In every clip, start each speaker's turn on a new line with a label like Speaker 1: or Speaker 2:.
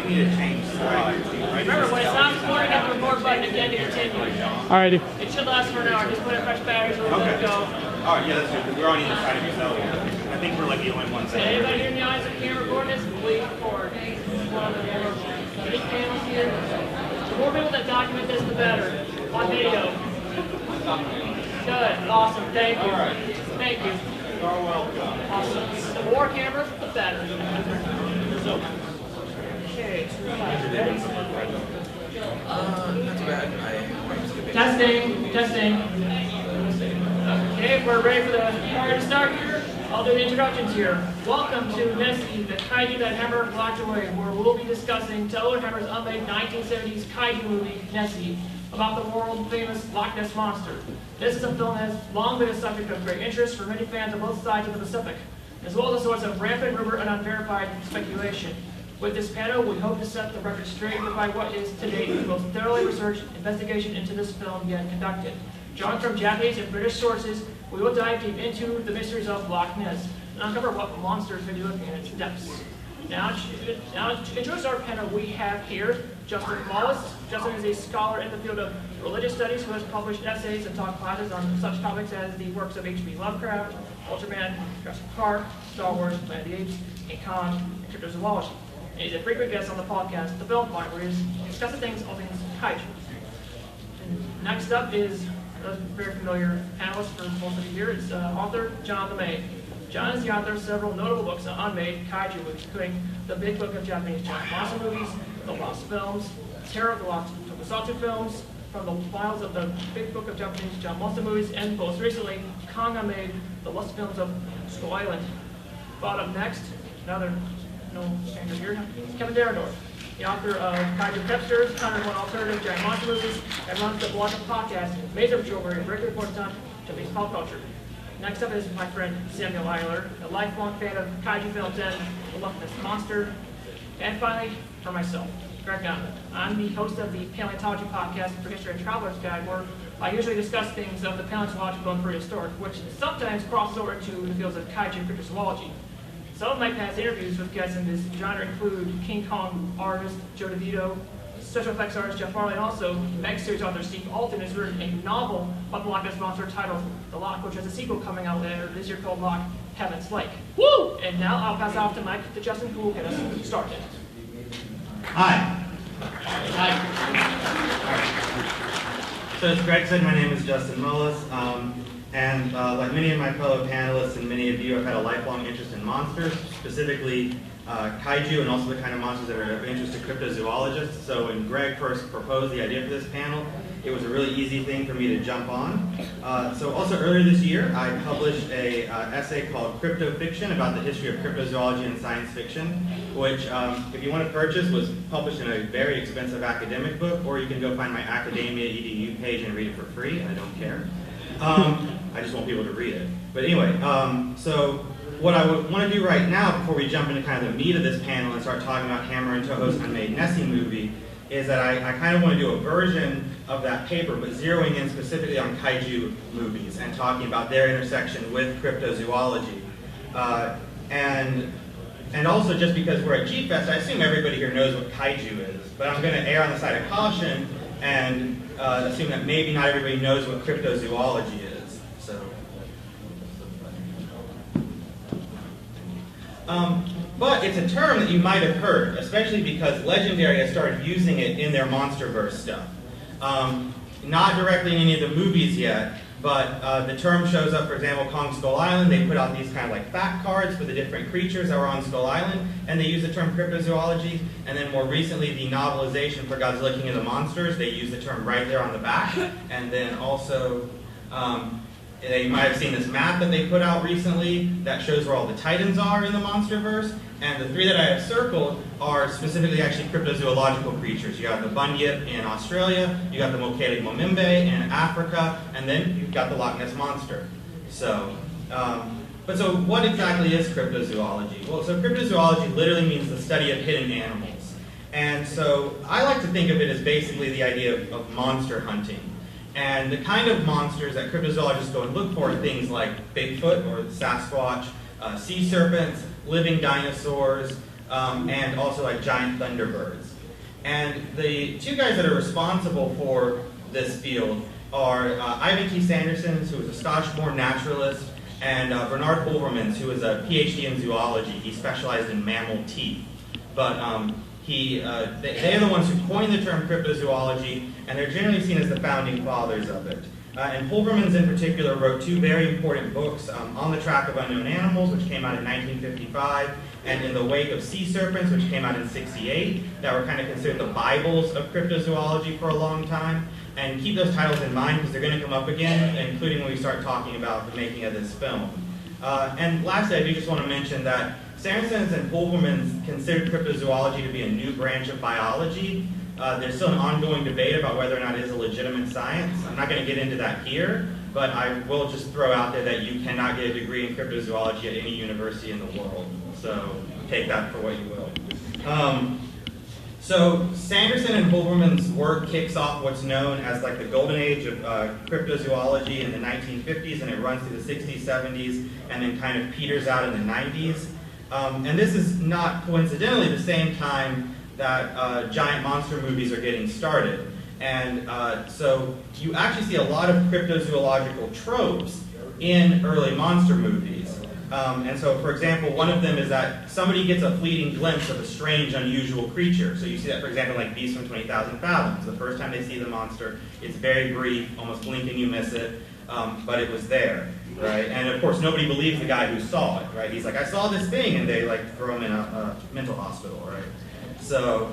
Speaker 1: we need to change slides.
Speaker 2: Remember, when it's not recording, hit the record button again to continue.
Speaker 3: Alrighty.
Speaker 2: It should last for an hour. Just put in fresh batteries, we'll let it go.
Speaker 1: Alright, yeah, that's good, because we're on either side of each other. I think we're like the only ones.
Speaker 2: Anybody here in the audience that can't record this, please record. One of the eight panels here. The more people that document this, the better. On video. Good. Awesome. Thank you. Thank you.
Speaker 1: You're welcome.
Speaker 2: Awesome. The more cameras, the better. Okay.
Speaker 4: Not too bad.
Speaker 2: Testing. Testing. Okay, we're ready for the party to start here. I'll do the introductions here. Welcome to Nessie, the kaiju that Hammer locked away, where we'll be discussing Toho and Hammer's unmade 1970s kaiju movie, Nessie, about the world-famous Loch Ness Monster. This is a film that has long been a subject of great interest for many fans on both sides of the Pacific, as well as a source of rampant rumor and unverified speculation. With this panel, we hope to set the record straight and provide what is, to date, the most thoroughly researched investigation into this film yet conducted. Drawn from Japanese and British sources, we will dive deep into the mysteries of Loch Ness and uncover what monsters may be lurking in its depths. Now to introduce our panel, we have here Justin Wallace. Justin is a scholar in the field of religious studies who has published essays and taught classes on such topics as the works of H.P. Lovecraft, Ultraman, Jurassic Park, Star Wars, Planet of the Apes, King Kong, and Cryptozoology. And he's a frequent guest on the podcast, The Film Point, where he's discussing all things kaiju. And next up is a very familiar panelist for most of you here. It's author John LeMay. John is the author of several notable books on unmade kaiju movies, including The Big Book of Japanese Giant Monster Movies, The Lost Films, Terror of the Lost Tokusatsu Films, From the Files of the Big Book of Japanese Giant Monster Movies, and most recently, Kong Unmade, The Lost Films of Skull Island. Bottom next, another no stranger here, Kevin Derendorf, the author of Kaiju Pepsters, 101 Alternative Giant Monster Movies, and runs the blog and podcast, Major Patrol, where he regularly reports on Japanese pop culture. Next up is my friend Samuel Eiler, a lifelong fan of kaiju films and the Loch Ness Monster. And finally, for myself, Greg Noneman. I'm the host of the Paleontology podcast for History and Traveler's Guide, where I usually discuss things of the paleontological and prehistoric, which sometimes crosses over into the fields of kaiju and cryptozoology. Some of my past interviews with guests in this genre include King Kong artist Joe DeVito, special effects artist Jeff Farley, and also Meg series author Steve Alton has written a novel about the Loch Ness Monster titled The Loch, which has a sequel coming out later this year called Loch Heaven's Lake. Woo! And now I'll pass off the mic to Justin, who will get us started.
Speaker 5: Hi. Hi. So as Greg said, my name is Justin Mullis, and like many of my fellow panelists and many of you, I've had a lifelong interest in monsters, specifically kaiju and also the kind of monsters that are of interest to cryptozoologists. So when Greg first proposed the idea for this panel, it was a really easy thing for me to jump on. So also earlier this year, I published a essay called Crypto Fiction about the history of cryptozoology and science fiction, which if you want to purchase was published in a very expensive academic book, or you can go find my Academia EDU page and read it for free. I don't care. I just want people to read it. But anyway, so what I would want to do right now, before we jump into kind of the meat of this panel and start talking about Hammer and Toho's unmade Nessie movie, is that I kind of want to do a version of that paper, but zeroing in specifically on kaiju movies and talking about their intersection with cryptozoology. And also, just because we're at G-Fest, I assume everybody here knows what kaiju is, but I'm going to err on the side of caution and assume that maybe not everybody knows what cryptozoology is. So, but it's a term that you might have heard, especially because Legendary has started using it in their MonsterVerse stuff. Not directly in any of the movies yet, but the term shows up, for example, Kong Skull Island. They put out these kind of like fact cards for the different creatures that were on Skull Island, and they use the term cryptozoology. And then more recently, the novelization for Godzilla King of the Monsters, they use the term right there on the back. And then also, you might have seen this map that they put out recently that shows where all the titans are in the MonsterVerse. And the three that I have circled are specifically actually cryptozoological creatures. You got the bunyip in Australia, you got the Mokele Momimbe in Africa, and then you've got the Loch Ness Monster. So, so what exactly is cryptozoology? Well, so cryptozoology literally means the study of hidden animals. And so I like to think of it as basically the idea of monster hunting. And the kind of monsters that cryptozoologists go and look for are things like Bigfoot or Sasquatch, sea serpents, living dinosaurs, and also like giant thunderbirds. And the two guys that are responsible for this field are Ivan T. Sanderson, who is a Scottish-born naturalist, and Bernard Pulvermans, who is a PhD in zoology. He specialized in mammal teeth. But they are the ones who coined the term cryptozoology, and they're generally seen as the founding fathers of it. And Pulvermans in particular wrote two very important books, On the Track of Unknown Animals, which came out in 1955, and In the Wake of Sea Serpents, which came out in '68, that were kind of considered the Bibles of cryptozoology for a long time. And keep those titles in mind because they're going to come up again, including when we start talking about the making of this film. And lastly, I do just want to mention that Sanderson and Pulvermans considered cryptozoology to be a new branch of biology. There's still an ongoing debate about whether or not it is a legitimate science. I'm not going to get into that here, but I will just throw out there that you cannot get a degree in cryptozoology at any university in the world. So take that for what you will. So Sanderson and Pulverman's work kicks off what's known as like the golden age of cryptozoology in the 1950s, and it runs through the 60s, 70s, and then kind of peters out in the 90s. And this is not coincidentally the same time that giant monster movies are getting started. And so you actually see a lot of cryptozoological tropes in early monster movies. And so, for example, one of them is that somebody gets a fleeting glimpse of a strange, unusual creature. So you see that, for example, like Beast from 20,000 Fathoms. The first time they see the monster, it's very brief, almost blink and you miss it, but it was there, right? And of course, nobody believes the guy who saw it, right? He's like, I saw this thing, and they like throw him in a mental hospital, right? So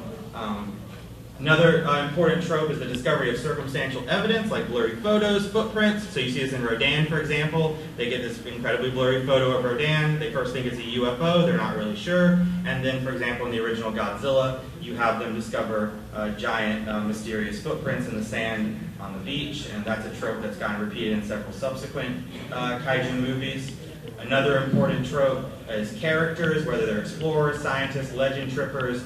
Speaker 5: another important trope is the discovery of circumstantial evidence, like blurry photos, footprints. So you see this in Rodin, for example. They get this incredibly blurry photo of Rodin. They first think it's a UFO. They're not really sure. And then, for example, in the original Godzilla, you have them discover giant, mysterious footprints in the sand on the beach. And that's a trope that's gotten repeated in several subsequent kaiju movies. Another important trope is characters, whether they're explorers, scientists, legend trippers,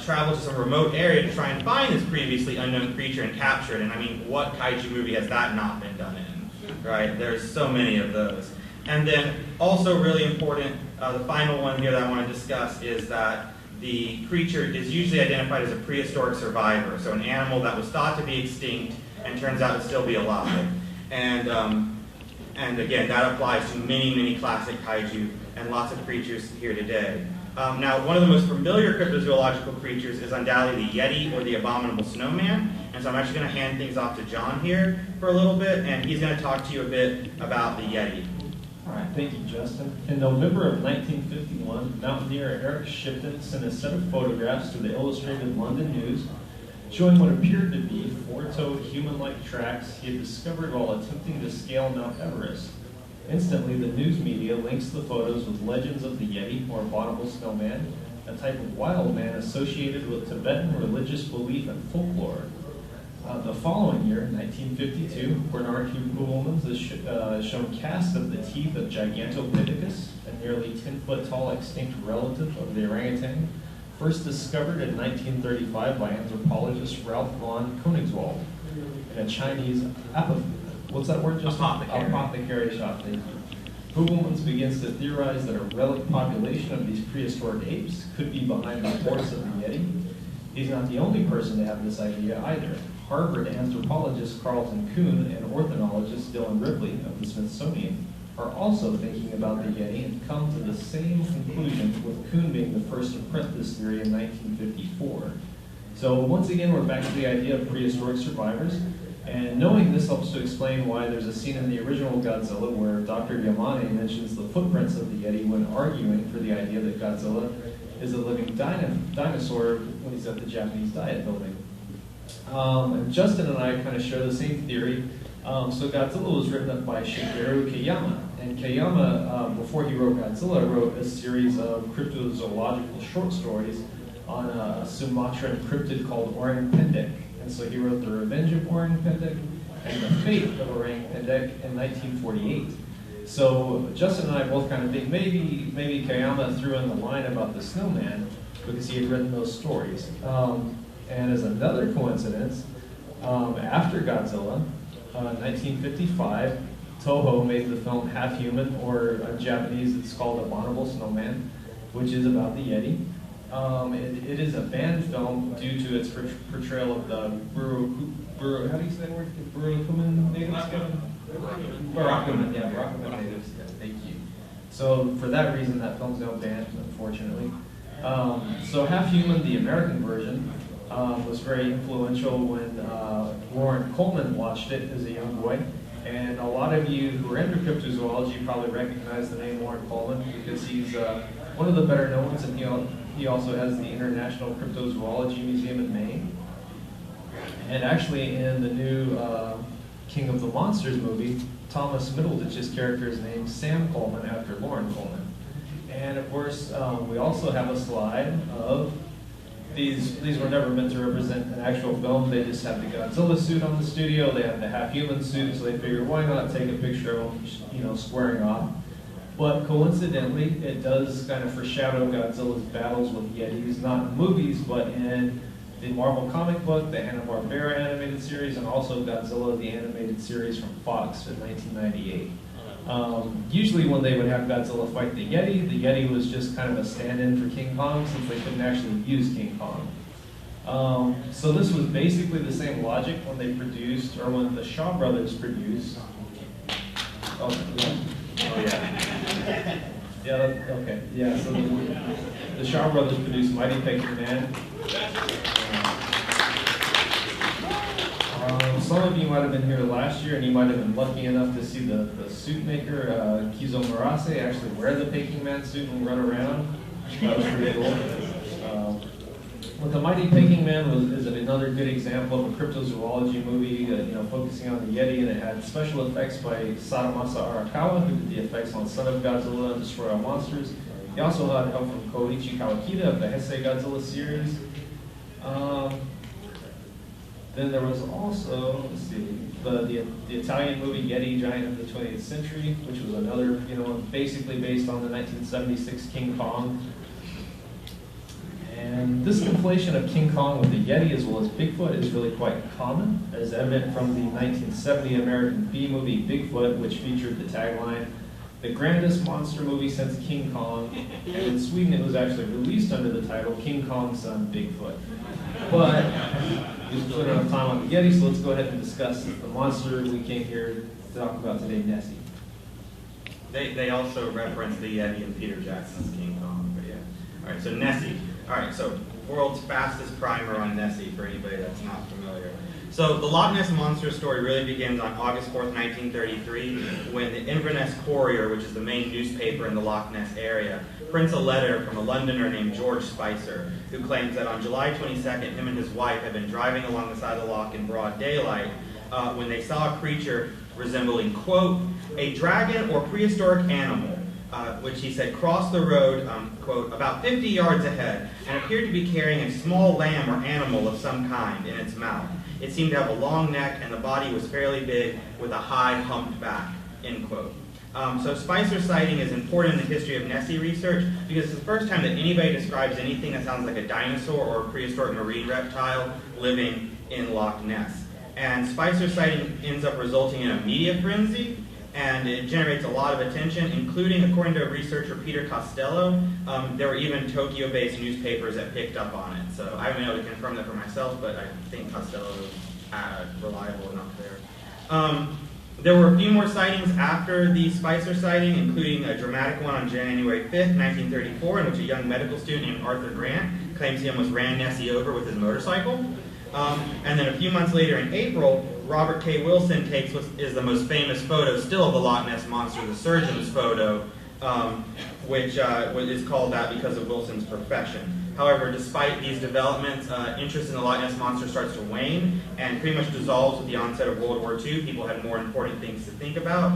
Speaker 5: travel to some remote area to try and find this previously unknown creature and capture it. And I mean, what kaiju movie has that not been done in, right? There's so many of those. And then also really important, the final one here that I want to discuss is that the creature is usually identified as a prehistoric survivor, so an animal that was thought to be extinct and turns out to still be alive. And again, that applies to many, many classic kaiju and lots of creatures here today. Now, one of the most familiar cryptozoological creatures is undoubtedly the Yeti or the Abominable Snowman. And so I'm actually going to hand things off to John here for a little bit, and he's going to talk to you a bit about the Yeti.
Speaker 3: All right, thank you, Justin. In November of 1951, mountaineer Eric Shipton sent a set of photographs to the Illustrated London News showing what appeared to be four-toed human-like tracks he had discovered while attempting to scale Mount Everest. Instantly, the news media links the photos with legends of the Yeti, or Abominable Snowman, a type of wild man associated with Tibetan religious belief and folklore. The following year, 1952, Bernard Pulvermans is shown casts of the teeth of Gigantopithecus, a nearly 10-foot-tall extinct relative of the orangutan, first discovered in 1935 by anthropologist Ralph von Koenigswald in a Chinese what's that word, Justin? Apothecary shop, thank you. Pulvermans begins to theorize that a relic population of these prehistoric apes could be behind the horse of the Yeti. He's not the only person to have this idea either. Harvard anthropologist Carlton Kuhn and ornithologist Dylan Ripley of the Smithsonian are also thinking about the Yeti and come to the same conclusion, with Kuhn being the first to print this theory in 1954. So once again, we're back to the idea of prehistoric survivors. And knowing this helps to explain why there's a scene in the original Godzilla where Dr. Yamane mentions the footprints of the Yeti when arguing for the idea that Godzilla is a living dinosaur when he's at the Japanese Diet building. And Justin and I kind of share the same theory. So Godzilla was written up by Shigeru Kayama. And Kayama, before he wrote Godzilla, wrote a series of cryptozoological short stories on a Sumatran cryptid called Orang Pendek. And so he wrote The Revenge of Orang Pendek and The Fate of Orang Pendek in 1948. So Justin and I both kind of think maybe Kayama threw in the line about the snowman because he had written those stories. And as another coincidence, after Godzilla, 1955, Toho made the film Half Human, or in Japanese it's called Abominable Snowman, which is about the Yeti. It is a banned film due to its portrayal of the how do you say that word? Burakumin natives? Burakumin natives. Yeah, thank you. So for that reason, that film's now banned, unfortunately. So Half Human, the American version, was very influential when Warren Coleman watched it as a young boy. And a lot of you who are into cryptozoology probably recognize the name Warren Coleman because he's one of the better known ones, and he also has the International Cryptozoology Museum in Maine. And actually in the new King of the Monsters movie, Thomas Middleditch's character is named Sam Coleman after Warren Coleman. And of course, we also have a slide of these were never meant to represent an actual film. They just have the Godzilla suit on the studio. They have the half-human suit, so they figured why not take a picture of them, squaring off. But coincidentally, it does kind of foreshadow Godzilla's battles with Yetis, not in movies, but in the Marvel comic book, the Hanna-Barbera animated series, and also Godzilla, the animated series from Fox in 1998. Usually when they would have Godzilla fight the Yeti was just kind of a stand-in for King Kong since they couldn't actually use King Kong. So this was basically the same logic when they produced, or when the Shaw Brothers produced. Oh yeah. Yeah, okay. Yeah, so the Shaw Brothers produced Mighty Peking Man. Some of you might have been here last year, and you might have been lucky enough to see the suit maker, Kizo Murase, actually wear the Peking Man suit and run around. That was pretty cool. But the Mighty Peking Man is another good example of a cryptozoology movie, focusing on the Yeti, and it had special effects by Sadamasa Arakawa, who did the effects on Son of Godzilla and Destroy All Monsters. He also had help from Koichi Kawakita of the Heisei Godzilla series. Then there was also, let's see, the Italian movie Yeti, Giant of the 20th Century, which was another, basically based on the 1976 King Kong. And this conflation of King Kong with the Yeti as well as Bigfoot is really quite common, as evident from the 1970 American B-movie Bigfoot, which featured the tagline, "The grandest monster movie since King Kong," and in Sweden it was actually released under the title King Kong's Son Bigfoot. But we've put enough time on the Yeti, so let's go ahead and discuss the monster we came here to talk about today, Nessie.
Speaker 5: They also reference the Yeti in Peter Jackson's King Kong, but yeah. All right, so Nessie. All right, so world's fastest primer on Nessie for anybody that's not familiar. So the Loch Ness Monster story really begins on August 4th, 1933, when the Inverness Courier, which is the main newspaper in the Loch Ness area, prints a letter from a Londoner named George Spicer, who claims that on July 22nd, him and his wife had been driving along the side of the loch in broad daylight when they saw a creature resembling, quote, a dragon or prehistoric animal, which he said crossed the road, quote, about 50 yards ahead, and appeared to be carrying a small lamb or animal of some kind in its mouth. It seemed to have a long neck, and the body was fairly big with a high humped back, end quote. So Spicer's sighting is important in the history of Nessie research because it's the first time that anybody describes anything that sounds like a dinosaur or a prehistoric marine reptile living in Loch Ness. And Spicer's sighting ends up resulting in a media frenzy, and it generates a lot of attention, including, according to researcher Peter Costello, there were even Tokyo-based newspapers that picked up on it. So I haven't been able to confirm that for myself, but I think Costello is reliable enough there. There were a few more sightings after the Spicer sighting, including a dramatic one on January 5th, 1934, in which a young medical student named Arthur Grant claims he almost ran Nessie over with his motorcycle. And then a few months later in April, Robert K. Wilson takes what is the most famous photo still of the Loch Ness Monster, the surgeon's photo, which is called that because of Wilson's profession. However, despite these developments, interest in the Loch Ness Monster starts to wane and pretty much dissolves with the onset of World War II. People had more important things to think about.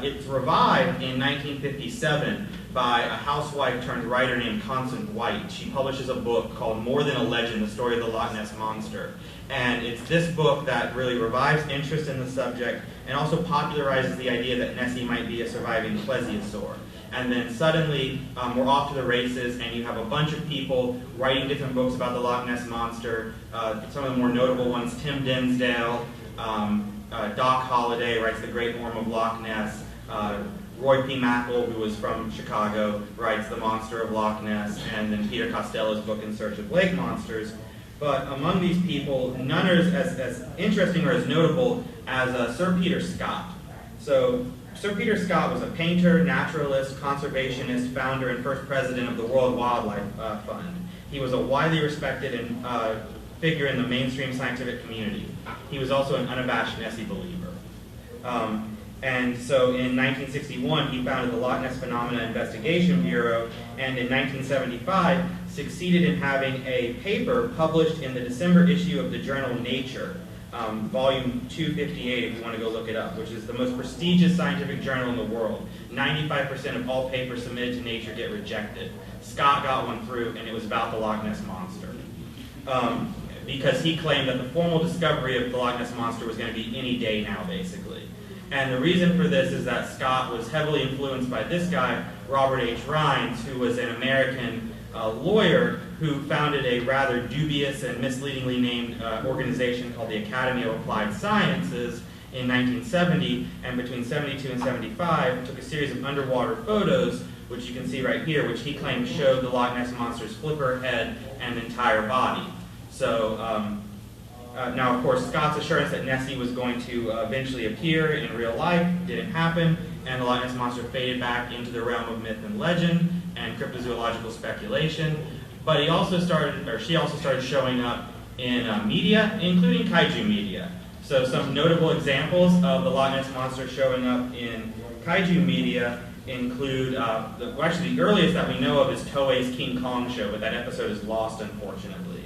Speaker 5: It's revived in 1957 by a housewife turned writer named Constance White. She publishes a book called More Than a Legend, The Story of the Loch Ness Monster. And it's this book that really revives interest in the subject and also popularizes the idea that Nessie might be a surviving plesiosaur. And then suddenly, we're off to the races, and you have a bunch of people writing different books about the Loch Ness Monster. Some of the more notable ones, Tim Dinsdale, Doc Holliday writes The Great Worm of Loch Ness. Roy P. Mackle, who was from Chicago, writes The Monster of Loch Ness, and then Peter Costello's book In Search of Lake Monsters. But among these people, none are as interesting or as notable as Sir Peter Scott. So Sir Peter Scott was a painter, naturalist, conservationist, founder, and first president of the World Wildlife Fund. He was a widely respected figure in the mainstream scientific community. He was also an unabashed Nessie believer. And so in 1961, he founded the Loch Ness Phenomena Investigation Bureau, and in 1975, succeeded in having a paper published in the December issue of the journal Nature, volume 258, if you want to go look it up, which is the most prestigious scientific journal in the world. 95% of all papers submitted to Nature get rejected. Scott got one through, and it was about the Loch Ness Monster. Because he claimed that the formal discovery of the Loch Ness Monster was going to be any day now, basically. And the reason for this is that Scott was heavily influenced by this guy, Robert H. Rines, who was an American lawyer who founded a rather dubious and misleadingly named organization called the Academy of Applied Sciences in 1970, and between 72 and 75 took a series of underwater photos, which you can see right here, which he claimed showed the Loch Ness Monster's flipper head and entire body. So now, of course, Scott's assurance that Nessie was going to eventually appear in real life didn't happen, and the Loch Ness Monster faded back into the realm of myth and legend and cryptozoological speculation. But he also started, or she also started showing up in media, including kaiju media. So some notable examples of the Loch Ness Monster showing up in kaiju media include, actually the earliest that we know of is Toei's King Kong show, but that episode is lost, unfortunately.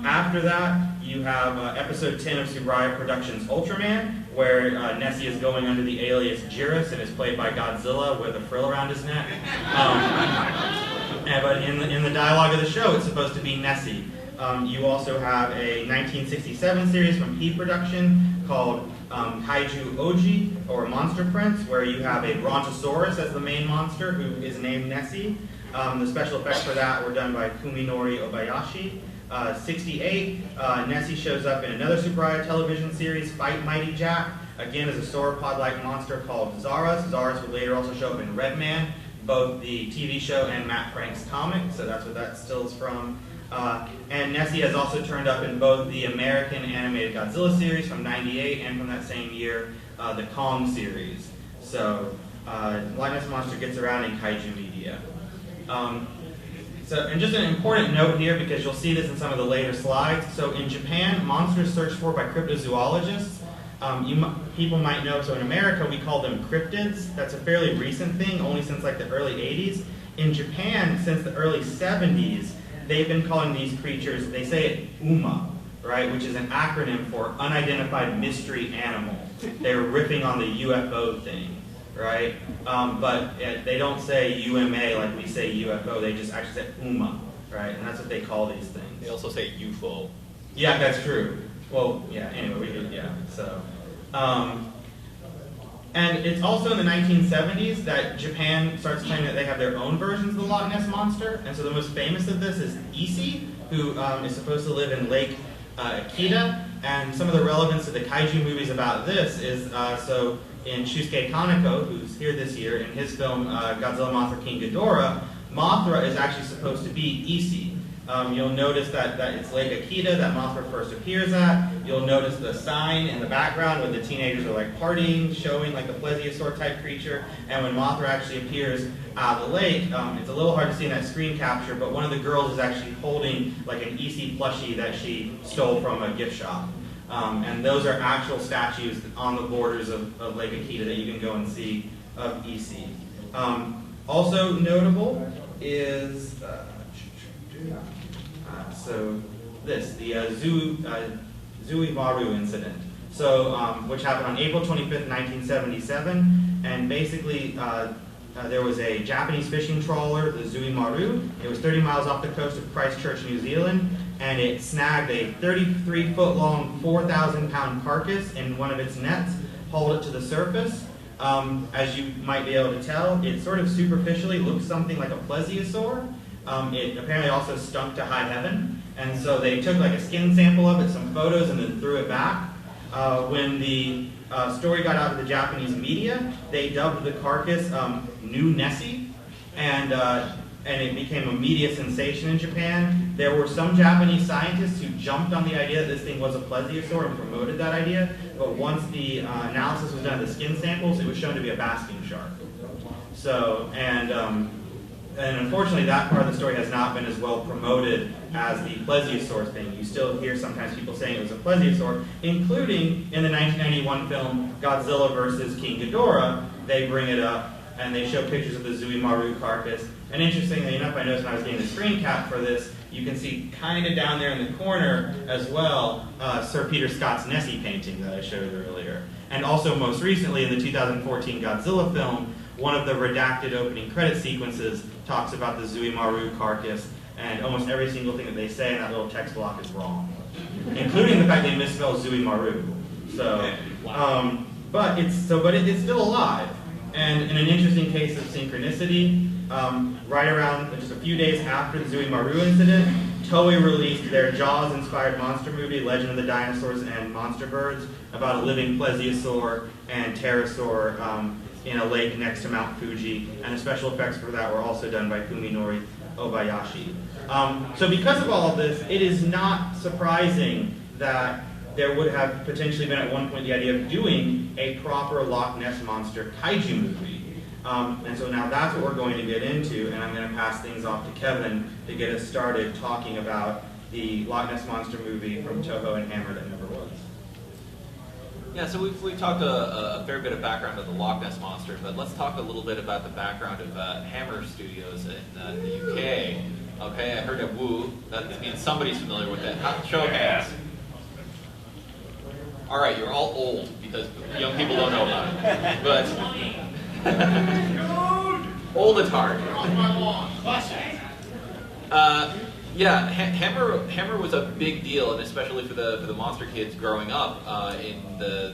Speaker 5: After that, you have episode 10 of Subraya Productions' Ultraman, where Nessie is going under the alias Jirus and is played by Godzilla with a frill around his neck. But in the dialogue of the show, it's supposed to be Nessie. You also have a 1967 series from P Production called Kaiju-Oji, or Monster Prince, where you have a Brontosaurus as the main monster, who is named Nessie. The special effects for that were done by Kuminori Obayashi. 68, Nessie shows up in another Subraya television series, Fight Mighty Jack, again as a sauropod-like monster called Zarus. Zarus would later also show up in Red Man, both the TV show and Matt Frank's comic, so that's what that stills from. And Nessie has also turned up in both the American animated Godzilla series from '98 and from that same year, the Kong series. So, Loch Ness Monster gets around in kaiju media. And just an important note here, because you'll see this in some of the later slides. So in Japan, monsters searched for by cryptozoologists. People might know, so in America we call them cryptids. That's a fairly recent thing, only since like the early 80s. In Japan, since the early 70s, they've been calling these creatures, they say it UMA, right, which is an acronym for Unidentified Mystery Animal. They're riffing on the UFO thing. Right? But they don't say UMA like we say UFO, they just actually say UMA, right? And that's what they call these things.
Speaker 6: They also say UFO.
Speaker 5: Yeah, that's true. Well, yeah, anyway, we could, yeah, so. And it's also in the 1970s that Japan starts claiming that they have their own versions of the Loch Ness Monster, and so the most famous of this is Issei, who is supposed to live in Lake Akita, and some of the relevance of the kaiju movies about this is, so in Shusuke Kaneko, who's here this year, in his film Godzilla Mothra King Ghidorah, Mothra is actually supposed to be Issei. You'll notice that it's Lake Akita that Mothra first appears at. You'll notice the sign in the background where the teenagers are like partying, showing like a plesiosaur type creature. And when Mothra actually appears out of the lake, it's a little hard to see in that screen capture, but one of the girls is actually holding like an Issei plushie that she stole from a gift shop. And those are actual statues on the borders of Lake Akita that you can go and see of Issei. Also notable is the Zuimaru incident. So, which happened on April 25th, 1977, and basically there was a Japanese fishing trawler, the Zuimaru. It was 30 miles off the coast of Christchurch, New Zealand, and it snagged a 33-foot-long, 4,000-pound carcass in one of its nets, hauled it to the surface. As you might be able to tell, it sort of superficially looks something like a plesiosaur. It apparently also stunk to high heaven, and so they took like a skin sample of it, some photos, and then threw it back. when the story got out of the Japanese media, they dubbed the carcass New Nessie, and it became a media sensation in Japan. There were some Japanese scientists who jumped on the idea that this thing was a plesiosaur and promoted that idea, but once the analysis was done of the skin samples, it was shown to be a basking shark. So, and unfortunately that part of the story has not been as well promoted as the plesiosaur thing. You still hear sometimes people saying it was a plesiosaur, including in the 1991 film Godzilla vs. King Ghidorah. They bring it up and they show pictures of the Zuimaru carcass. And interestingly enough, I noticed when I was getting the screen cap for this, you can see kind of down there in the corner as well, Sir Peter Scott's Nessie painting that I showed earlier. And also most recently in the 2014 Godzilla film, one of the redacted opening credit sequences talks about the Zuimaru carcass, and almost every single thing that they say in that little text block is wrong, including the fact they misspell Zuimaru. So, but it's still alive. And in an interesting case of synchronicity, right around just a few days after the Zuimaru incident, Toho released their Jaws-inspired monster movie, Legend of the Dinosaurs and Monster Birds, about a living plesiosaur and pterosaur in a lake next to Mount Fuji, and the special effects for that were also done by Fuminori Obayashi. So because of all of this, it is not surprising that there would have potentially been at one point the idea of doing a proper Loch Ness Monster kaiju movie. And so now that's what we're going to get into, and I'm going to pass things off to Kevin to get us started talking about the Loch Ness Monster movie from Toho and Hammer that never was.
Speaker 4: Yeah, so we've talked a fair bit of background of the Loch Ness Monster, but let's talk a little bit about the background of Hammer Studios in the UK. Okay, I heard a woo. That means somebody's familiar with that. Show of hands. All right, you're all old because young people don't know about it. But old at heart. Yeah, Hammer was a big deal, and especially for the monster kids growing up in the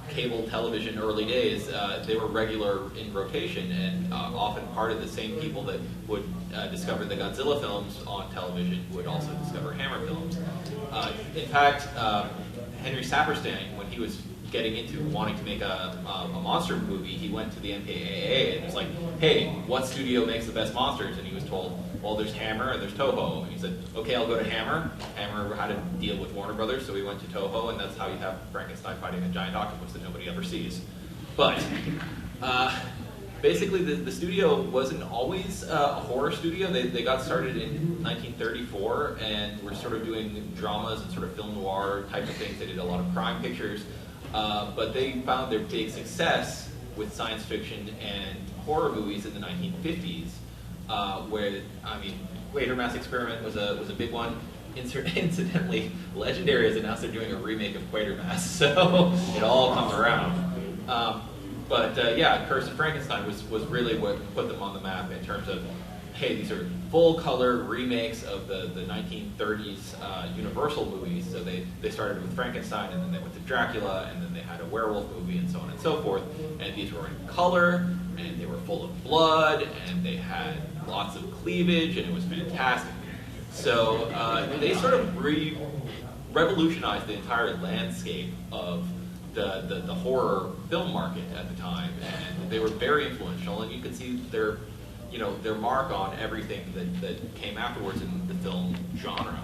Speaker 4: cable television early days. They were regular in rotation, and often part of the same people that would discover the Godzilla films on television would also discover Hammer films. In fact, Henry Saperstein, when he was getting into wanting to make a monster movie, he went to the MPAA and was like, hey, what studio makes the best monsters? And he was told, well, there's Hammer and there's Toho. And he said, okay, I'll go to Hammer. Hammer had to deal with Warner Brothers, so we went to Toho, and that's how you have Frankenstein fighting a giant octopus that nobody ever sees. But basically, the studio wasn't always a horror studio. They got started in 1934 and were sort of doing dramas and sort of film noir type of things. They did a lot of crime pictures. But they found their big success with science fiction and horror movies in the 1950s, where, I mean, Quatermass Experiment was a big one. Incidentally, Legendary has announced they're doing a remake of Quatermass, so it all comes around. Yeah, Curse of Frankenstein was really what put them on the map in terms of, hey, these are full-color remakes of the 1930s Universal movies. So they started with Frankenstein, and then they went to Dracula, and then they had a werewolf movie, and so on and so forth. And these were in color, and they were full of blood, and they had lots of cleavage, and it was fantastic. So they sort of revolutionized the entire landscape of the horror film market at the time, and they were very influential, and you could see their mark on everything that came afterwards in the film genre.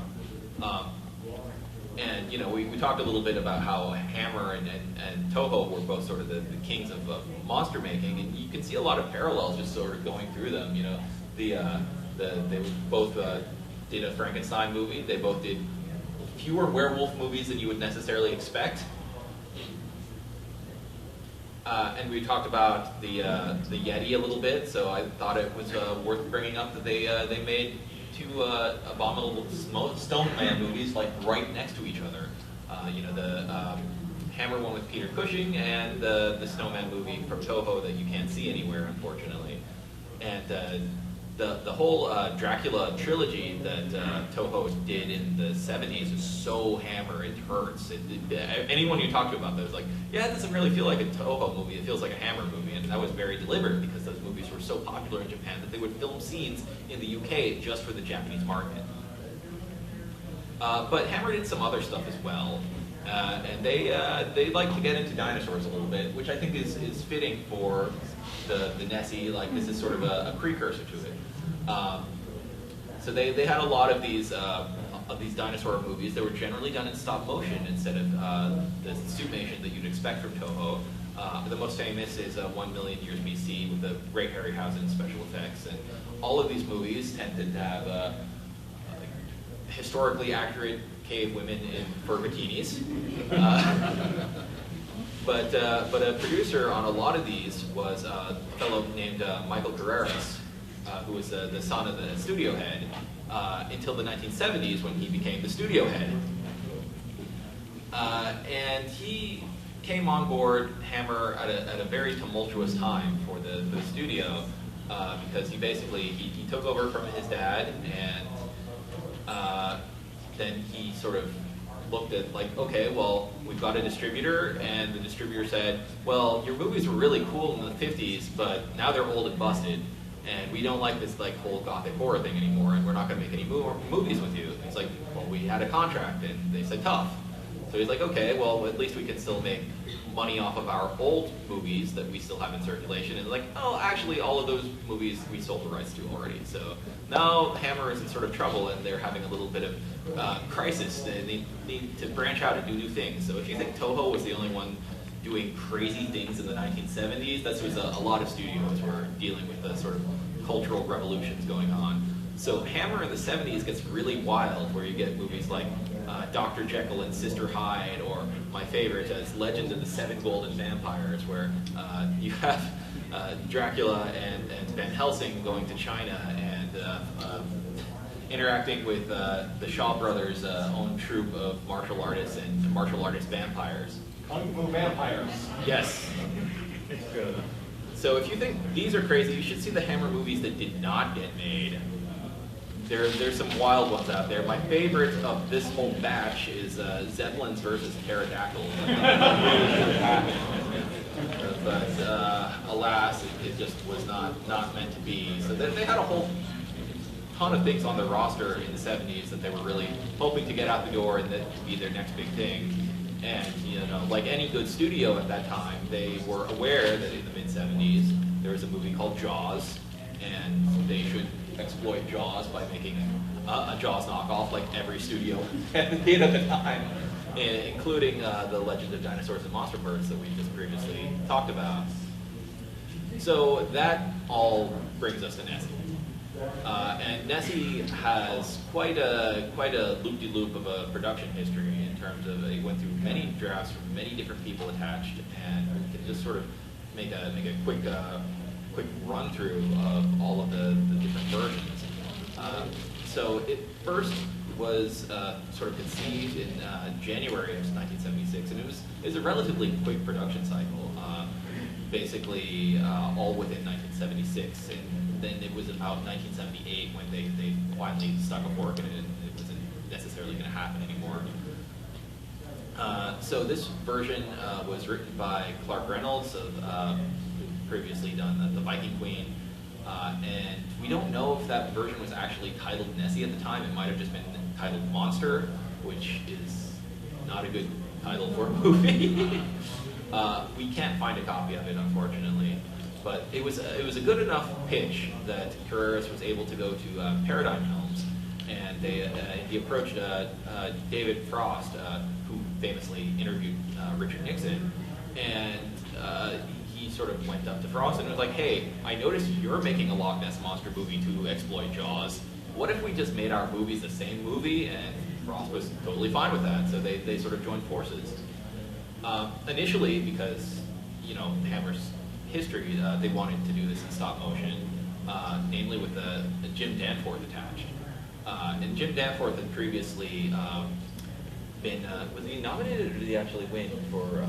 Speaker 4: We talked a little bit about how Hammer and Toho were both sort of the kings of monster making, and you can see a lot of parallels just sort of going through them. They both did a Frankenstein movie. They both did fewer werewolf movies than you would necessarily expect. And we talked about the Yeti a little bit, so I thought it was worth bringing up that they made two Abominable Snowman movies like right next to each other. The Hammer one with Peter Cushing, and the Snowman movie from Toho that you can't see anywhere, unfortunately. And the whole Dracula trilogy that Toho did in the 70s is so Hammer, it hurts. Anyone you talk to about that is like, yeah, it doesn't really feel like a Toho movie, it feels like a Hammer movie. And that was very deliberate because those movies were so popular in Japan that they would film scenes in the UK just for the Japanese market. But Hammer did some other stuff as well. And they like to get into dinosaurs a little bit, which I think is fitting for the Nessie. Like, this is sort of a precursor to it. So they had a lot of these dinosaur movies that were generally done in stop motion instead of the suitmation that you'd expect from Toho. The most famous is 1 Million Years BC with the Ray Harryhausen special effects, and all of these movies tended to have historically accurate cave women in fur bikinis. But a producer on a lot of these was a fellow named Michael Carreras, who was the son of the studio head, until the 1970s when he became the studio head. And he came on board Hammer at a very tumultuous time for the studio, because he took over from his dad, and then he sort of looked at, like, okay, well, we've got a distributor, and the distributor said, well, your movies were really cool in the 50s, but now they're old and busted, and we don't like this whole gothic horror thing anymore, and we're not going to make any more movies with you. And he's like, well, we had a contract, and they said tough. So he's like, okay, well, at least we can still make money off of our old movies that we still have in circulation. And like, oh, actually, all of those movies we sold the rights to already. So now Hammer is in sort of trouble, and they're having a little bit of crisis. They need to branch out and do new things. So if you think Toho was the only one doing crazy things in the 1970s, that's was a lot of studios were dealing with the sort of cultural revolutions going on. So Hammer in the 70s gets really wild, where you get movies like Dr. Jekyll and Sister Hyde, or my favorite as Legend of the Seven Golden Vampires, where you have Dracula and Van Helsing going to China and interacting with the Shaw Brothers' own troupe of martial artists and martial artist vampires.
Speaker 6: Kung Fu vampires.
Speaker 4: Yes.
Speaker 6: It's good.
Speaker 4: So if you think these are crazy, you should see the Hammer movies that did not get made. There's some wild ones out there. My favorite of this whole batch is Zeppelins versus Pterodactyls. But alas, it just was not meant to be. So they had a whole ton of things on their roster in the 70s that they were really hoping to get out the door and that would be their next big thing. And, you know, like any good studio at that time, they were aware that in the mid-70s there was a movie called Jaws, and they should exploit Jaws by making a Jaws knockoff like every studio did at the time, including the Legend of Dinosaurs and Monster Birds that we just previously talked about. So that all brings us to Nessie. And Nessie has quite a loop-de-loop of a production history in terms of it went through many drafts from many different people attached, and we can just sort of make a quick run through of all of the different versions. So it first was sort of conceived in January of 1976, and it was a relatively quick production cycle. Basically all within 1976, and then it was about 1978 when they finally stuck a fork in it, and it wasn't necessarily going to happen anymore. So this version was written by Clark Reynolds, of previously done the Viking Queen, and we don't know if that version was actually titled Nessie at the time. It might have just been titled Monster, which is not a good title for a movie. We can't find a copy of it, unfortunately, but it was a good enough pitch that Carreras was able to go to Paradigm Films, and he approached David Frost, who famously interviewed Richard Nixon, and he sort of went up to Frost and was like, hey, I noticed you're making a Loch Ness Monster movie to exploit Jaws. What if we just made our movies the same movie? And Frost was totally fine with that, so they sort of joined forces. Initially, because, you know, Hammer's history, they wanted to do this in stop motion, namely with Jim Danforth attached. And Jim Danforth had previously been, was he nominated, or did he actually win for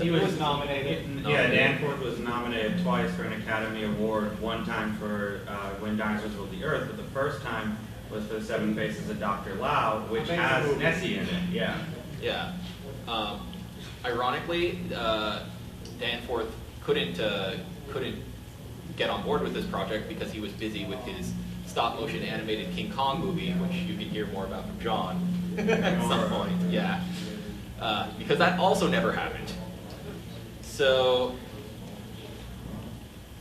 Speaker 5: He was nominated. Yeah, Danforth was nominated twice for an Academy Award, one time for When Dinosaurs Ruled the Earth, but the first time was for The Seven Faces of Dr. Lao, which has Nessie in it. Yeah.
Speaker 4: Yeah. Ironically, Danforth couldn't get on board with this project because he was busy with his stop-motion animated King Kong movie, which you can hear more about from John at some point. Yeah. because that also never happened. So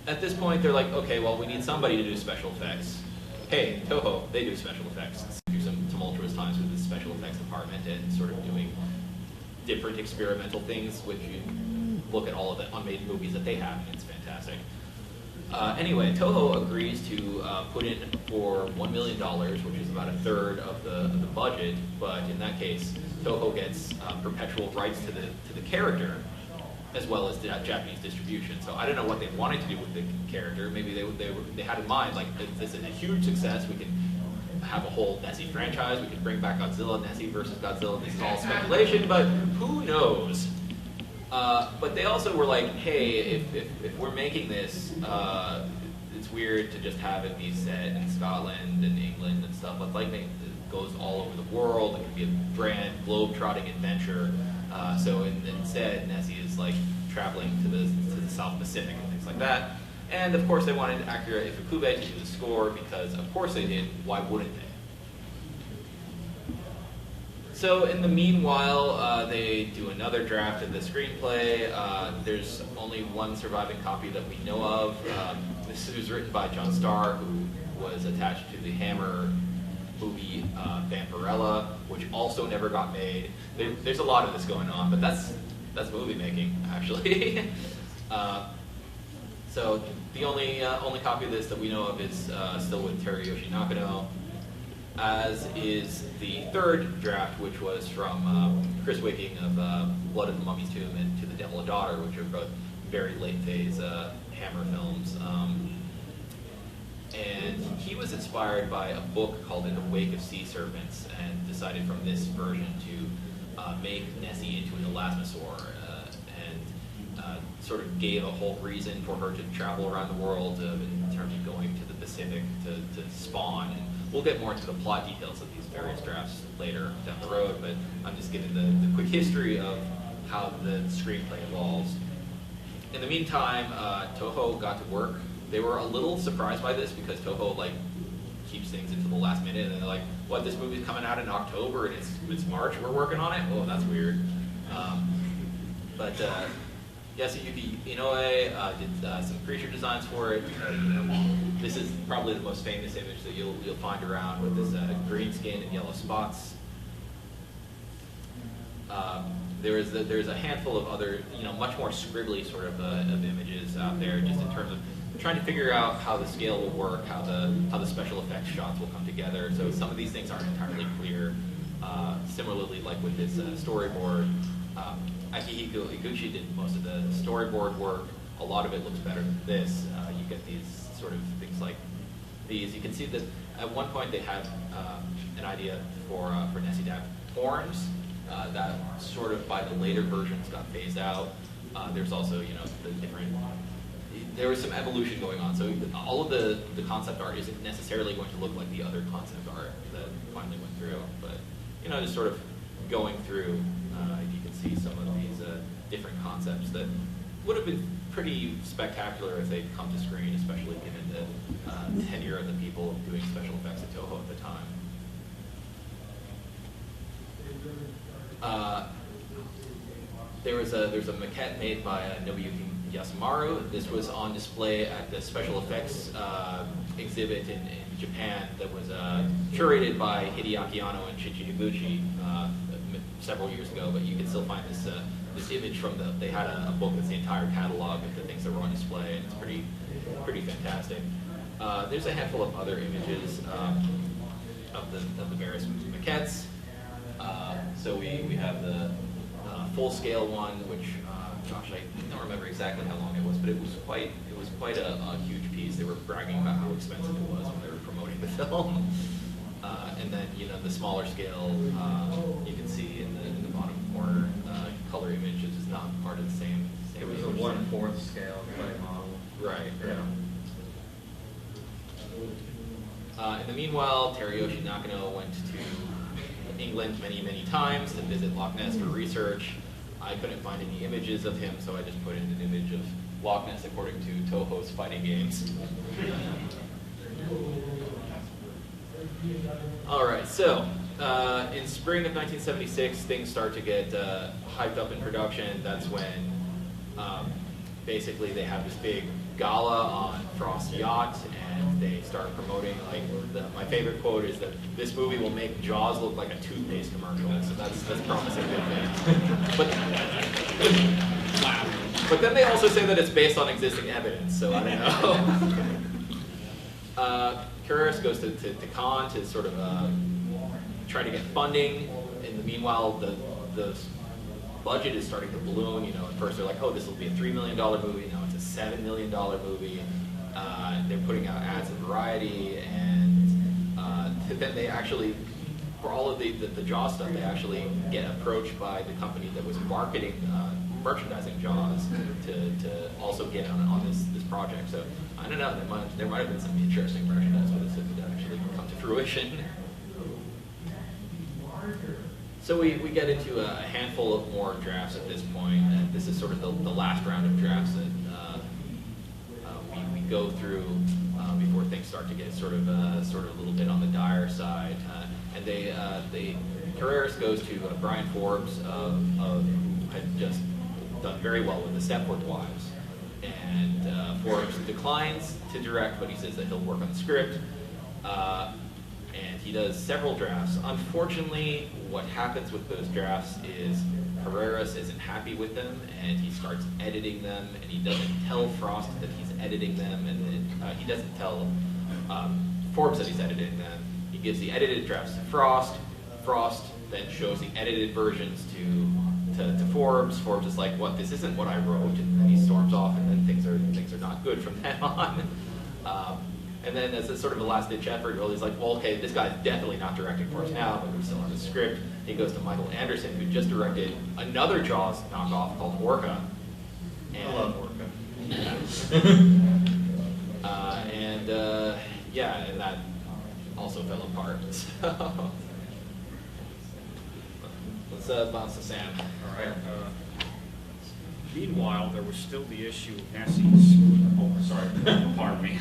Speaker 4: at this point, they're like, okay, well, we need somebody to do special effects. Hey, Toho, they do special effects. Let's do some tumultuous times with the special effects department and sort of doing different experimental things, which you look at all of the unmade movies that they have, and it's fantastic. Anyway, Toho agrees to put in for $1 million, which is about a third of the budget, but in that case, Toho gets perpetual rights to the character, as well as the Japanese distribution. So I don't know what they wanted to do with the character. Maybe they had in mind, like, this is a huge success, we can have a whole Nessie franchise, we can bring back Godzilla, Nessie versus Godzilla, this is all speculation, but who knows? But they also were like, hey, if we're making this, it's weird to just have it be set in Scotland and England and stuff. Let's like it goes all over the world. It could be a grand globe-trotting adventure. So instead, Nessie is like traveling to the South Pacific and things like that. And of course, they wanted Akira Ifukube to do the score because, of course, they did. Why wouldn't they? So in the meanwhile, they do another draft of the screenplay. There's only one surviving copy that we know of. This was written by John Starr, who was attached to the Hammer movie Vampirella, which also never got made. There's a lot of this going on, but that's movie making, actually. So the only copy of this that we know of is still with Teruyoshi Nakano, as is the third draft, which was from Chris Wicking of Blood of the Mummy's Tomb and To the Devil a Daughter, which are both very late phase Hammer films. And he was inspired by a book called In the Wake of Sea Serpents and decided from this version to make Nessie into an elasmosaur and sort of gave a whole reason for her to travel around the world in terms of going to the Pacific to spawn. And we'll get more into the plot details of these various drafts later down the road, but I'm just giving the quick history of how the screenplay evolves. In the meantime, Toho got to work. They were a little surprised by this because Toho like keeps things until the last minute, and they're like, "What? This movie's coming out in October, and it's March. We're working on it. Oh, that's weird." But Yasuyuki Inoue did some creature designs for it. This is probably the most famous image that you'll find around with this green skin and yellow spots. There's a handful of other, much more scribbly sort of images out there, just in terms of trying to figure out how the scale will work, how the special effects shots will come together. So some of these things aren't entirely clear. Similarly, like with this storyboard, Akihiko Iguchi did most of the storyboard work. A lot of it looks better than this. You get these sort of things like these. You can see that at one point they have an idea for Nessie to have horns. That sort of by the later versions got phased out. There's also, the different. There was some evolution going on, so all of the concept art isn't necessarily going to look like the other concept art that finally went through. But just sort of going through, you can see some of these different concepts that would have been pretty spectacular if they'd come to screen, especially given the tenure of the people doing special effects at Toho at the time. There's a maquette made by Nobuyuki Yasumaru. This was on display at the special effects exhibit in Japan that was curated by Hideaki Anno and Shinji Higuchi several years ago, but you can still find this image from they had a book that's the entire catalog of the things that were on display, and it's pretty fantastic. There's a handful of other images of the various maquettes. So we have the full-scale one, which gosh, I don't remember exactly how long it was, but it was quite a huge piece. They were bragging about how expensive it was when they were promoting the film. And then the smaller scale, you can see in the bottom corner, color image is not part of the same.
Speaker 6: It was a 1/4 scale clay model.
Speaker 4: Right.
Speaker 6: Yeah.
Speaker 4: In the meanwhile, Teruyoshi Nakano went to England many times to visit Loch Ness for research. I couldn't find any images of him, so I just put in an image of Loch Ness according to Toho's fighting games. All right, so in spring of 1976, things start to get hyped up in production. That's when basically they have this big gala on Frost's yacht, and they start promoting, like, my favorite quote is that this movie will make Jaws look like a toothpaste commercial, so that's promising good things. But then they also say that it's based on existing evidence, so I don't know. Carreras goes to Cannes to sort of try to get funding. In the meanwhile, the budget is starting to balloon. You know, at first they're like, oh, this will be a $3 million movie. Now it's a $7 million movie. They're putting out ads in Variety, and then they actually, for all of the Jaws stuff, they actually get approached by the company that was marketing, merchandising Jaws to also get on this project. So I don't know, there might have been some interesting merchandise with this if it actually come to fruition. So we get into a handful of more drafts at this point, and this is sort of the last round of drafts that we go through before things start to get sort of a little bit on the dire side. And Carreras goes to Brian Forbes, who had just done very well with the Stepford Wives, and Forbes declines to direct, but he says that he'll work on the script. And he does several drafts. Unfortunately, what happens with those drafts is Carreras isn't happy with them, and he starts editing them, and he doesn't tell Frost that he's editing them, and then he doesn't tell Forbes that he's editing them. He gives the edited drafts to Frost. Frost then shows the edited versions to Forbes. Forbes is like, "What? This isn't what I wrote," and then he storms off, and then things are not good from then on. And then as a sort of a last-ditch effort, well, he's like, well, okay, this guy's definitely not directing for us now, but we still have the script. He goes to Michael Anderson, who just directed another Jaws knockoff called Orca. And,
Speaker 5: I love Orca.
Speaker 4: And that also fell apart. So let's bounce to Sam.
Speaker 7: All right. Meanwhile, there was still the issue of Nessie's. Oh, sorry. Pardon me.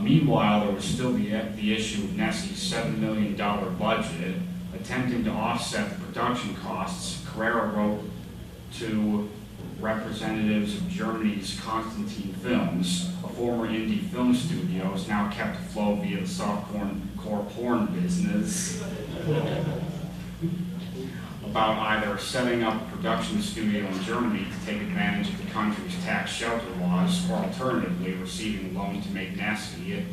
Speaker 7: Meanwhile, there was still the issue of Nessie's $7 million budget. Attempting to offset the production costs, Carrera wrote to representatives of Germany's Constantine Films, a former indie film studio, is now kept afloat via the softcore porn business, about either setting up a production studio in Germany to take advantage of the country's tax shelter laws, or alternatively receiving a loan to make Nessie.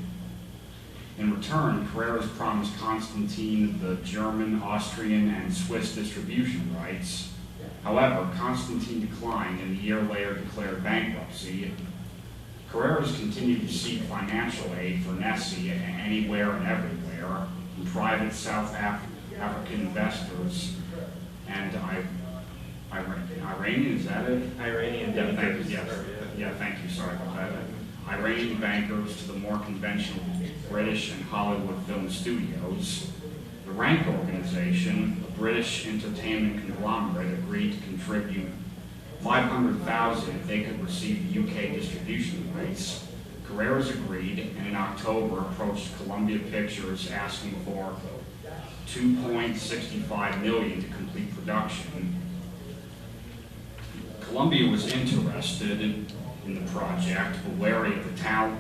Speaker 7: In return, Carreras promised Constantine the German, Austrian, and Swiss distribution rights. However, Constantine declined and a year later declared bankruptcy. Carreras continued to seek financial aid for Nessie anywhere and everywhere from private South African investors and Iranian, is that it?
Speaker 5: Iranian
Speaker 7: Yeah,
Speaker 5: bankers.
Speaker 7: thank you. Yes. Yeah, thank you. Sorry about that. Iranian bankers to the more conventional British and Hollywood film studios. The Rank organization, a British entertainment conglomerate, agreed to contribute $500,000 if they could receive the UK distribution rights. Carreras agreed, and in October approached Columbia Pictures asking for $2.65 million to complete production. Columbia was interested in the project, but wary of the talent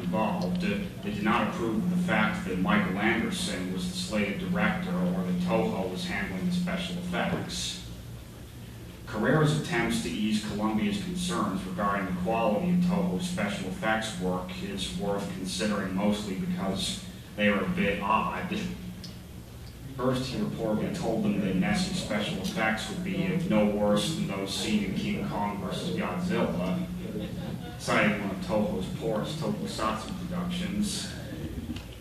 Speaker 7: involved. They did not approve of the fact that Michael Anderson was the slated director or that Toho was handling the special effects. Carrera's attempts to ease Columbia's concerns regarding the quality of Toho's special effects work is worth considering, mostly because they are a bit odd. First, he reportedly told them that Nessie's special effects would be no worse than those seen in King Kong vs. Godzilla, citing one of Toho's poorest tokusatsu productions.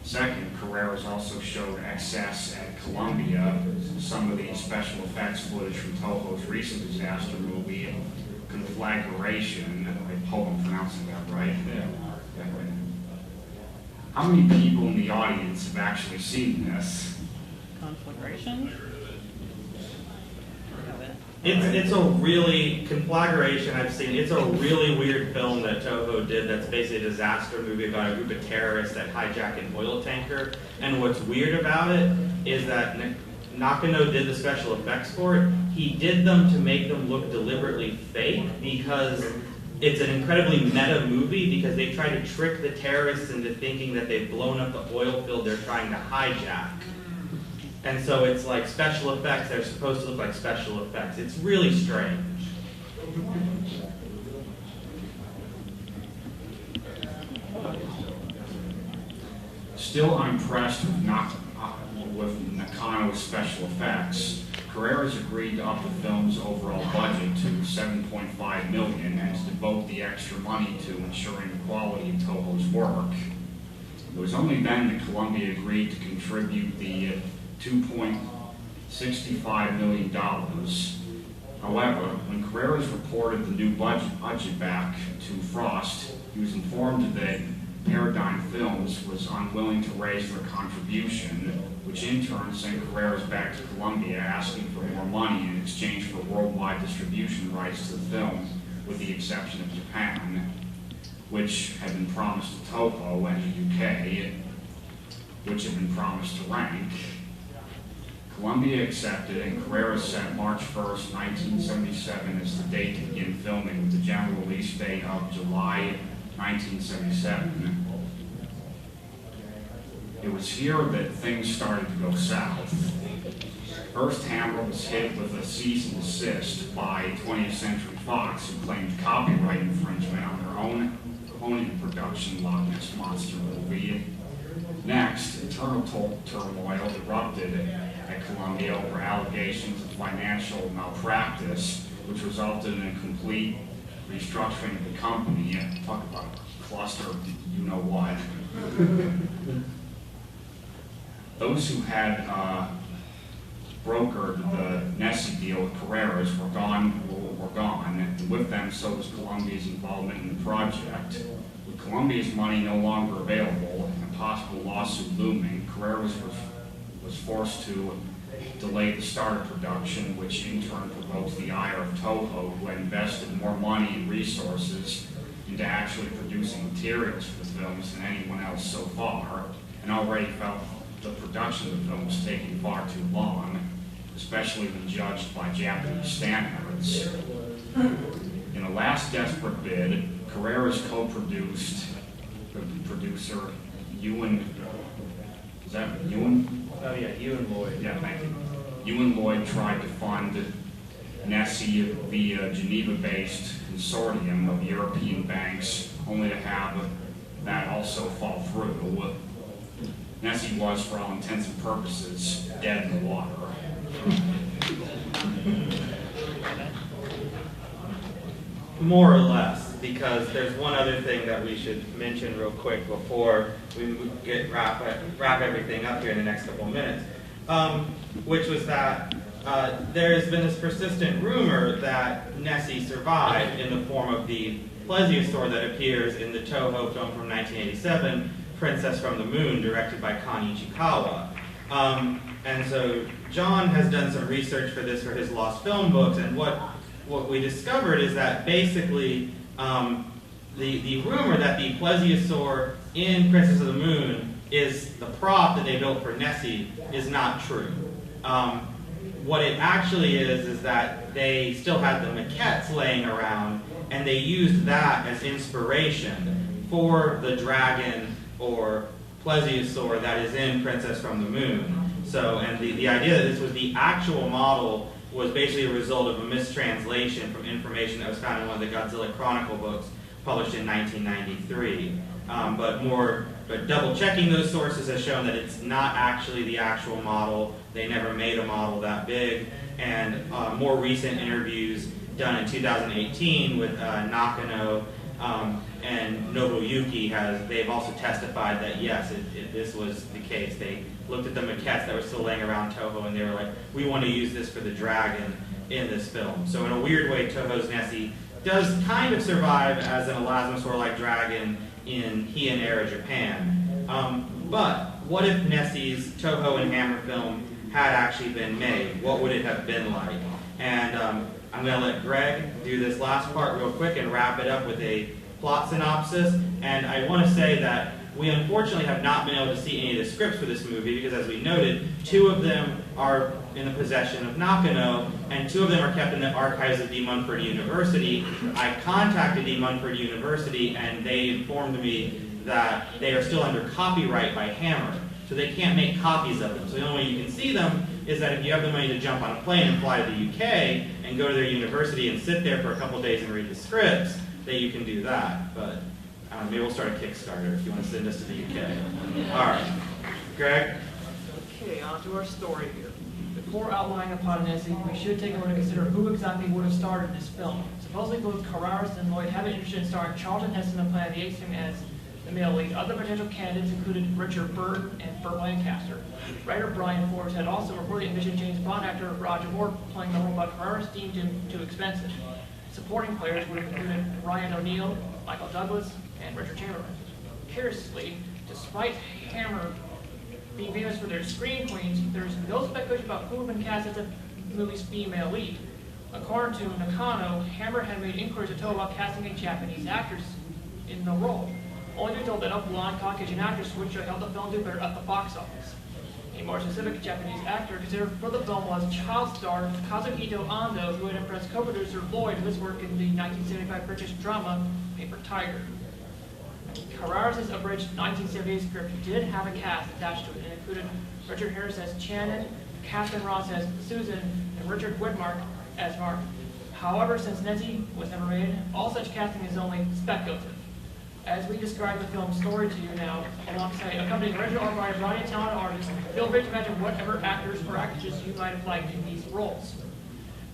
Speaker 7: Second, Carreras also showed excess at Columbia. Some of the special effects footage from Toho's recent disaster movie, Conflagration. I hope I'm pronouncing that right. Yeah. How many people in the audience have actually seen this?
Speaker 8: Conflagration?
Speaker 5: It's a really, Conflagration I've seen, it's a really weird film that Toho did that's basically a disaster movie about a group of terrorists that hijack an oil tanker. And what's weird about it is that Nakano did the special effects for it. He did them to make them look deliberately fake because it's an incredibly meta movie because they try to trick the terrorists into thinking that they've blown up the oil field they're trying to hijack. And so it's like special effects, they're supposed to look like special effects. It's really strange.
Speaker 7: Still unimpressed with Nakano's special effects, Carreras agreed to up the film's overall budget to $7.5 million and to devote the extra money to ensuring the quality of Toho's work. It was only then that Columbia agreed to contribute the $2.65 million. However, when Carreras reported the new budget back to Frost, he was informed that Paradigm Films was unwilling to raise their contribution, which in turn sent Carreras back to Columbia asking for more money in exchange for worldwide distribution rights to the film, with the exception of Japan, which had been promised to Toho, and the UK, which had been promised to Rank. Columbia accepted, and Carreras set March 1st, 1977 as the date to begin filming, with the general release date of July 1977. It was here that things started to go south. First, Hammer was hit with a cease and desist by 20th Century Fox, who claimed copyright infringement on their own production Loch Ness Monster movie. Next, internal turmoil erupted at Columbia over allegations of financial malpractice, which resulted in a complete restructuring of the company. Talk about a cluster, you know what. Those who had brokered the Nessie deal with Carreras were gone, and with them so was Columbia's involvement in the project. With Columbia's money no longer available and a possible lawsuit looming, Carreras was forced to delay the start of production, which in turn provoked the ire of Toho, who had invested more money and resources into actually producing materials for the films than anyone else so far, and already felt the production of the film was taking far too long, especially when judged by Japanese standards. In a last desperate bid, Carreras co-produced the producer Ewan. Is that Ewan?
Speaker 5: Oh yeah, Ewan Lloyd.
Speaker 7: Yeah, thank you. Ewan Lloyd tried to fund Nessie via Geneva-based consortium of European banks, only to have that also fall through. Nessie was, for all intents and purposes, dead in the water.
Speaker 5: More or less, because there's one other thing that we should mention real quick before we wrap everything up here in the next couple of minutes, which was that there has been this persistent rumor that Nessie survived in the form of the plesiosaur that appears in the Toho film from 1987, Princess from the Moon, directed by Kan Ichikawa. And so John has done some research for this for his Lost Film books, and what we discovered is that basically the rumor that the plesiosaur in Princess of the Moon is the prop that they built for Nessie is not true. What it actually is that they still had the maquettes laying around, and they used that as inspiration for the dragon or plesiosaur that is in Princess from the Moon. So, and the idea that this was the actual model was basically a result of a mistranslation from information that was found in one of the Godzilla Chronicle books published in 1993. But double checking those sources has shown that it's not actually the actual model. They never made a model that big. And more recent interviews done in 2018 with Nakano and Nobuyuki they've also testified that yes, this was the case. They looked at the maquettes that were still laying around Toho, and they were like, we want to use this for the dragon in this film. So in a weird way, Toho's Nessie does kind of survive as an elasmosaur-like dragon in Heian era Japan. But what if Nessie's Toho and Hammer film had actually been made? What would it have been like? And I'm going to let Greg do this last part real quick and wrap it up with a plot synopsis. And I want to say that We unfortunately have not been able to see any of the scripts for this movie because, as we noted, 2 of them are in the possession of Nakano, and 2 of them are kept in the archives of D. Munford University. I contacted D. Munford University, and they informed me that they are still under copyright by Hammer, so they can't make copies of them. So the only way you can see them is that if you have the money to jump on a plane and fly to the UK and go to their university and sit there for a couple days and read the scripts, that you can do that. But maybe we'll start a Kickstarter if you want to send us to the UK. All right. Greg?
Speaker 2: Okay, on to our story here. Before outlining upon Nessie, we should take a moment to consider who exactly would have starred in this film. Supposedly both Carraris and Lloyd have been interested in starring Charlton Heston and Planet of the Apes as the male lead. Other potential candidates included Richard Byrd and Burt Lancaster. Writer Brian Forbes had also reportedly envisioned James Bond actor Roger Moore playing the role, but Carraris deemed him too expensive. Supporting players would have included Ryan O'Neal, Michael Douglas, and Richard Chamberlain. Curiously, despite Hammer being famous for their screen queens, there's no speculation about who would have been cast as the movie's female lead. According to Nakano, Hammer had made inquiries to Toho about casting a Japanese actress in the role, only to be told that a blonde Caucasian actress would show help the film do better at the box office. A more specific Japanese actor considered for the film was child star Kazuhito Ando, who had impressed co-producer Lloyd with his work in the 1975 British drama Paper Tiger. Carraris' abridged 1978 script did have a cast attached to it and included Richard Harris as Channon, Catherine Ross as Susan, and Richard Widmark as Mark. However, since Nessie was never made, all such casting is only speculative. As we describe the film's story to you now, alongside accompanying original art by a variety of talented artists, feel free to imagine whatever actors or actresses you might have liked in these roles.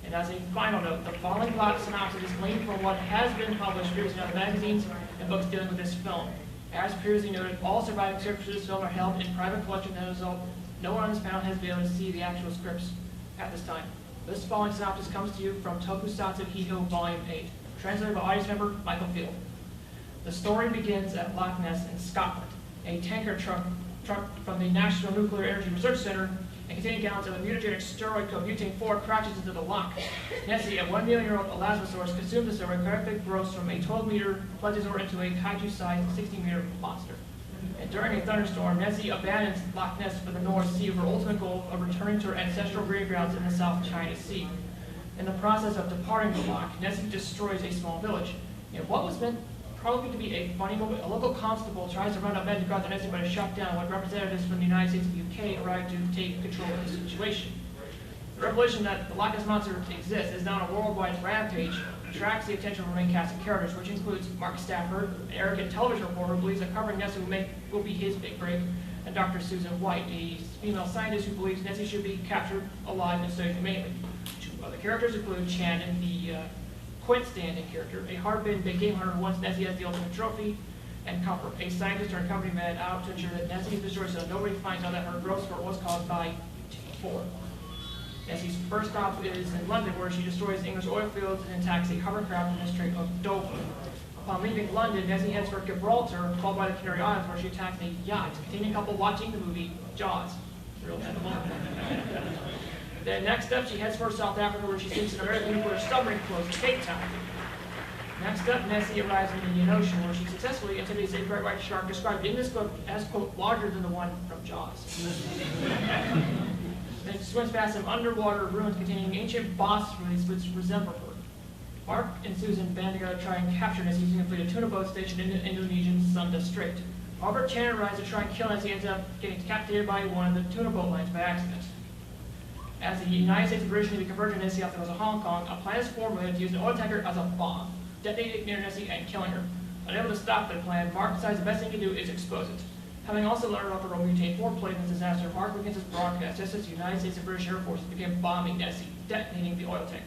Speaker 2: And as a final note, the following plot synopsis is gleaned from what has been published previously in other magazines and books dealing with this film. As previously noted, all surviving scripts for this film are held in private collection, and as a result, no one on this panel has been able to see the actual scripts at this time. This following synopsis comes to you from Tokusatsu Hiho Volume 8, translated by audience member Michael Field. The story begins at Loch Ness in Scotland. A tanker truck from the National Nuclear Energy Research Center and containing gallons of a mutagenic steroid called Butane-4 crashes into the loch. Nessie, a 1 million-year-old elasmosaurus, consumes the steroid, quickly grows from a 12-meter plesiosaur into a kaiju-sized 60-meter monster. And during a thunderstorm, Nessie abandons Loch Ness for the North Sea with her ultimate goal of returning to her ancestral breeding grounds in the South China Sea. In the process of departing the loch, Nessie destroys a small village. In what was meant probably to be a funny moment, a local constable tries to run up men to guard the Nessie, but is shot down when representatives from the United States and the UK arrive to take control of the situation. The revelation that the Loch Ness Monster exists is now on a worldwide rampage attracts the attention of the main cast of characters, which includes Mark Stafford, an arrogant television reporter who believes that covering Nessie will be his big break, and Dr. Susan White, a female scientist who believes Nessie should be captured alive and studied humanely. 2 other characters include Channon, the Quint standing character, a hard-bitten big game hunter who wants Nessie as the ultimate trophy, and Copper, a scientist turned company man out to ensure that Nessie is destroyed so that nobody finds out that her growth spurt was caused by Butane-4. Nessie's first stop is in London, where she destroys English oil fields and attacks a hovercraft in the Strait of Dover. Upon leaving London, Nessie heads for Gibraltar, followed by the Canary Islands, where she attacks a yacht containing a couple watching the movie Jaws. Real animal. Then next up, she heads for South Africa, where she sinks an American nuclear submarine close to Cape Town. Next up, Nessie arrives in the Indian Ocean, where she successfully intimidates a great white shark described in this book as, quote, larger than the one from Jaws. Then she swims past some underwater ruins containing ancient boss ruins which resemble her. Mark and Susan band together to try and capture Nessie using a fleet of tuna boats stationed in the Indonesian Sunda Strait. Robert Channon arrives to try and kill Nessie, ends up getting decapitated by one of the tuna boat lines by accident. As the United States originally converted Nessie off the coast of Hong Kong, a plan is formulated to use an oil tanker as a bomb, detonating near Nessie and killing her. Unable to stop the plan, Mark decides the best thing to do is expose it. Having also learned about the role Butane-4 played in this disaster, Mark begins his broadcast just as the United States and British Air Forces began bombing Nessie, detonating the oil tanker.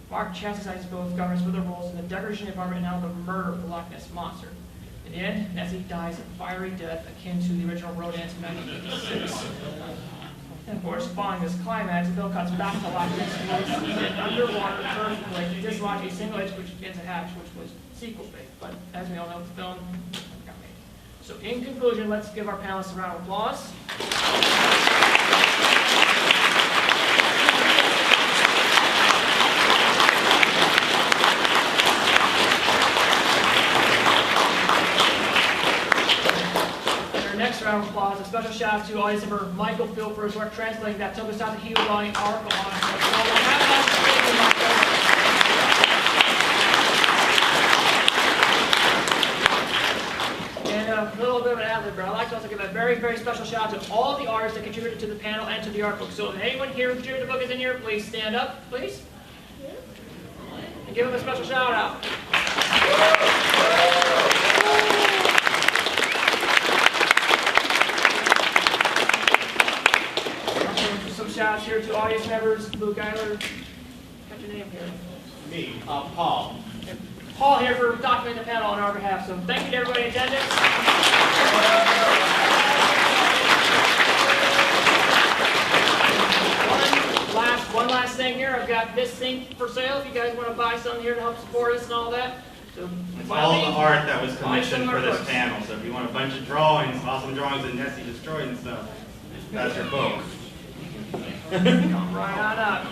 Speaker 2: Mark chastises both governments for their roles in the degradation of the environment and now the murder of the Loch Ness Monster. In the end, Nessie dies a fiery death akin to the original Rodance in 1986. And of course, following this climax, Bill cuts back to Loch Ness and an underwater earthquake to dislodge a single edge which begins to hatch, which was sequel bait. But as we all know, the film got made. So in conclusion, let's give our panelists a round of applause. special shout out to audience member Michael Philpers who are translating that Tokusatsu Hiyorai article on us. So we'll have a nice day, Michael. And a little bit of an ad-lib, but I'd like to also give a very, very special shout out to all the artists that contributed to the panel and to the art book. So if anyone here who contributed to the book is in here, please stand up, please. And give them a special shout out. Some shout outs here to audience members, Luke Eiler. Got your name here.
Speaker 1: Me, Paul.
Speaker 2: Paul here for documenting the panel on our behalf. So thank you to everybody in attendance. One last thing here. I've got this thing for sale. If you guys want to buy something here to help support us and all that. So
Speaker 5: It's all the art that was commissioned for this
Speaker 2: books.
Speaker 5: panel. So if you want a bunch of drawings, awesome drawings of Nessie destroyed and stuff, that's your book.
Speaker 2: Come right on up.